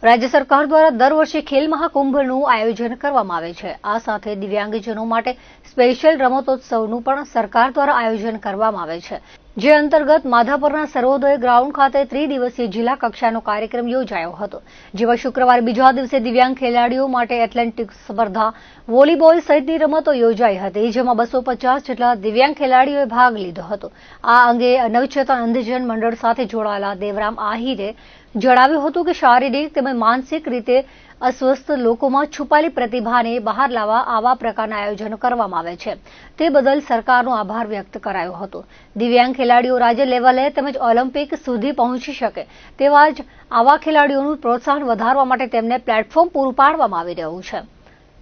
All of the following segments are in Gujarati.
રાજ્ય સરકાર દ્વારા દર વર્ષે ખેલ મહાકુંભનું આયોજન કરવામાં આવે છે। આ સાથે દિવ્યાંગજનો માટે સ્પેશિયલ રમતોત્સવનું પણ સરકાર દ્વારા આયોજન કરવામાં આવે છે, જે અંતર્ગત માધાપરના સર્વોદય ગ્રાઉન્ડ ખાતે ત્રિદિવસીય જિલ્લા કક્ષાનો કાર્યક્રમ યોજાયો હતો, જેમાં શુક્રવારે બીજા દિવસે દિવ્યાંગ ખેલાડીઓ માટે એથ્લેટિક્સ સ્પર્ધા, વોલીબોલ સહિતની રમતો યોજાઈ હતી, જેમાં 250 જેટલા દિવ્યાંગ ખેલાડીઓએ ભાગ લીધો હતો। આ અંગે નવચેતન અંધજન મંડળ સાથે જોડાયેલા દેવરામ આહિરે જણાવ્યું હતું કે શારીરિક તેમજ માનસિક રીતે અસ્વસ્થ લોકોમાં છુપાયેલી પ્રતિભાને બહાર લાવવા આવા પ્રકારના આયોજનો કરવામાં આવે છે, તે બદલ સરકારનો આભાર વ્યક્ત કરાયો હતો। દિવ્યાંગ ખેલાડીઓ રાજ્ય લેવલે તેમજ ઓલિમ્પિક સુધી પહોંચી શકે તેવા જ આવા ખેલાડીઓનું પ્રોત્સાહન વધારવા માટે તેમને પ્લેટફોર્મ પૂરું પાડવામાં આવી રહ્યું છે।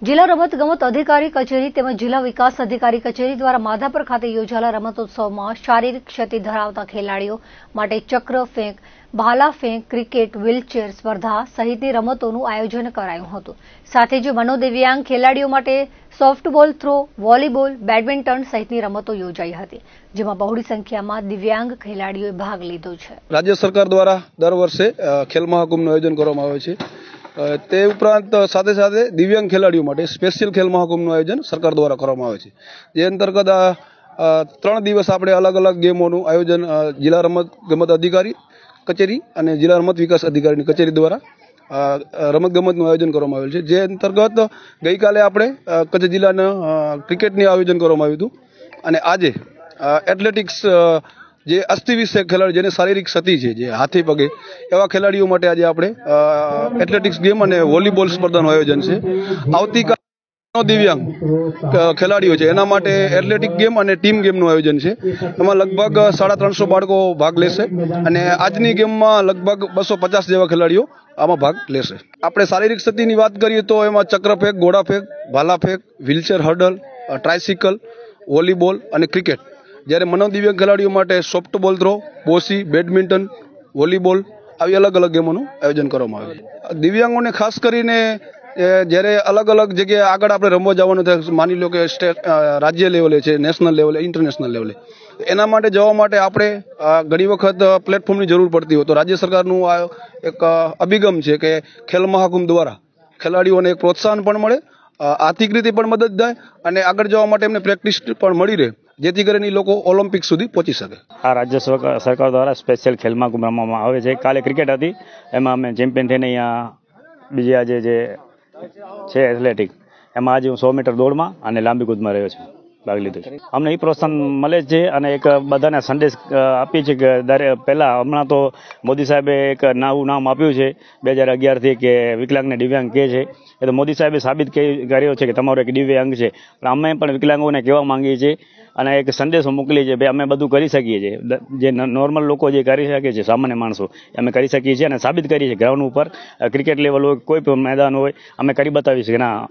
જિલ્લા રમતગમત અધિકારી કચેરી તેમજ જિલ્લા વિકાસ અધિકારી કચેરી દ્વારા માધાપર ખાતે યોજાયેલા રમતોત્સવમાં શારીરિક ક્ષતિ ધરાવતા ખેલાડીઓ માટે ચક્ર ફેંક, ભાલા ફેંક, ક્રિકેટ, વ્હીલચેર સ્પર્ધા સહિતની રમતોનું આયોજન કરાયું હતું। સાથે જ મનોદિવ્યાંગ ખેલાડીઓ માટે સોફ્ટબોલ થ્રો, વોલીબોલ, બેડમિન્ટન સહિતની રમતો યોજાઈ હતી, જેમાં બહોળી સંખ્યામાં દિવ્યાંગ ખેલાડીઓએ ભાગ લીધો છે। રાજ્ય સરકાર દ્વારા દર વર્ષે ખેલ મહાકુંભનું આયોજન કરવામાં આવે છે। તે ઉપરાંત સાથે સાથે દિવ્યાંગ ખેલાડીઓ માટે સ્પેશિયલ ખેલ મહાકુંભનું આયોજન સરકાર દ્વારા કરવામાં આવે છે, જે અંતર્ગત 3 દિવસ આપણે અલગ અલગ ગેમોનું આયોજન જિલ્લા રમતગમત અધિકારી કચેરી અને જિલ્લા રમત વિકાસ અધિકારીની કચેરી દ્વારા રમતગમતનું આયોજન કરવામાં આવેલ છે, જે અંતર્ગત ગઈકાલે આપણે કચ્છ જિલ્લાના ક્રિકેટનું આયોજન કરવામાં આવ્યું હતું અને આજે એથ્લેટિક્સ જે અસ્થિ વિષયક ખેલાડી જેને શારીરિક ક્ષતિ છે, જે હાથી પગે એવા ખેલાડીઓ માટે આજે આપણે એથ્લેટિક્સ ગેમ અને વોલીબોલ સ્પર્ધાનું આયોજન છે। આવતીકાલે દિવ્યાંગ ખેલાડીઓ છે એના માટે એથ્લેટિક ગેમ અને ટીમ ગેમનું આયોજન છે, એમાં લગભગ 350 બાળકો ભાગ લેશે અને આજની ગેમમાં લગભગ 250 જેવા ખેલાડીઓ આમાં ભાગ લેશે। આપણે શારીરિક ક્ષતિની વાત કરીએ તો એમાં ચક્ર ફેંક, ઘોડા ફેંક, ભાલા ફેંક, વ્હીલચેર હર્ડલ, ટ્રાયસિકલ, વોલીબોલ અને ક્રિકેટ, જ્યારે મનોદિવ્યાંગ ખેલાડીઓ માટે સોફ્ટબોલ થ્રો, બોસી, બેડમિન્ટન, વોલીબોલ આવી અલગ અલગ ગેમોનું આયોજન કરવામાં આવ્યું છે। દિવ્યાંગોને ખાસ કરીને જ્યારે અલગ અલગ જગ્યાએ આગળ આપણે રમવા જવાનું થાય, માની લો કે રાજ્ય લેવલે છે, નેશનલ લેવલે, ઇન્ટરનેશનલ લેવલે, એના માટે જવા માટે આપણે ઘણી વખત પ્લેટફોર્મની જરૂર પડતી હોય, તો રાજ્ય સરકારનું આ એક અભિગમ છે કે ખેલ મહાકુંભ દ્વારા ખેલાડીઓને એક પ્રોત્સાહન પણ મળે, આર્થિક રીતે પણ મદદ થાય અને આગળ જવા માટે એમને પ્રેક્ટિસ પણ મળી રહે, જેથી કરીને લોકો ઓલિમ્પિક સુધી પહોંચી શકે। આ રાજ્ય સરકાર દ્વારા સ્પેશિયલ ખેલ મહાકુંભ રમવામાં આવે છે। કાલે ક્રિકેટ હતી, એમાં અમે ચેમ્પિયન થઈને અહીંયા બીજી આજે જે છે એથ્લેટિક, એમાં આજે હું 100 મીટર દોડમાં અને લાંબી કૂદમાં રહ્યો છું, ભાગ લીધો છે। અમને એ પ્રોત્સાહન મળે છે અને એક બધાને સંદેશ આપીએ છીએ કે પહેલાં હમણાં તો મોદી સાહેબે એક નવું નામ આપ્યું છે 2011થી કે વિકલાંગને દિવ્યાંગ કહે છે, એ તો મોદી સાહેબે સાબિત કર્યો છે કે તમારો એક દિવ્યાંગ છે, પણ અમે પણ વિકલાંગોને કહેવા માંગીએ છીએ અને એક સંદેશો મોકલીએ છીએ, ભાઈ અમે બધું કરી શકીએ છીએ, જે નોર્મલ લોકો જે કરી શકે છે, સામાન્ય માણસો અમે કરી શકીએ છીએ અને સાબિત કરીએ છીએ ગ્રાઉન્ડ ઉપર, ક્રિકેટ લેવલ હોય, કોઈ પણ મેદાન હોય, અમે કરી બતાવીએ છીએ કે ના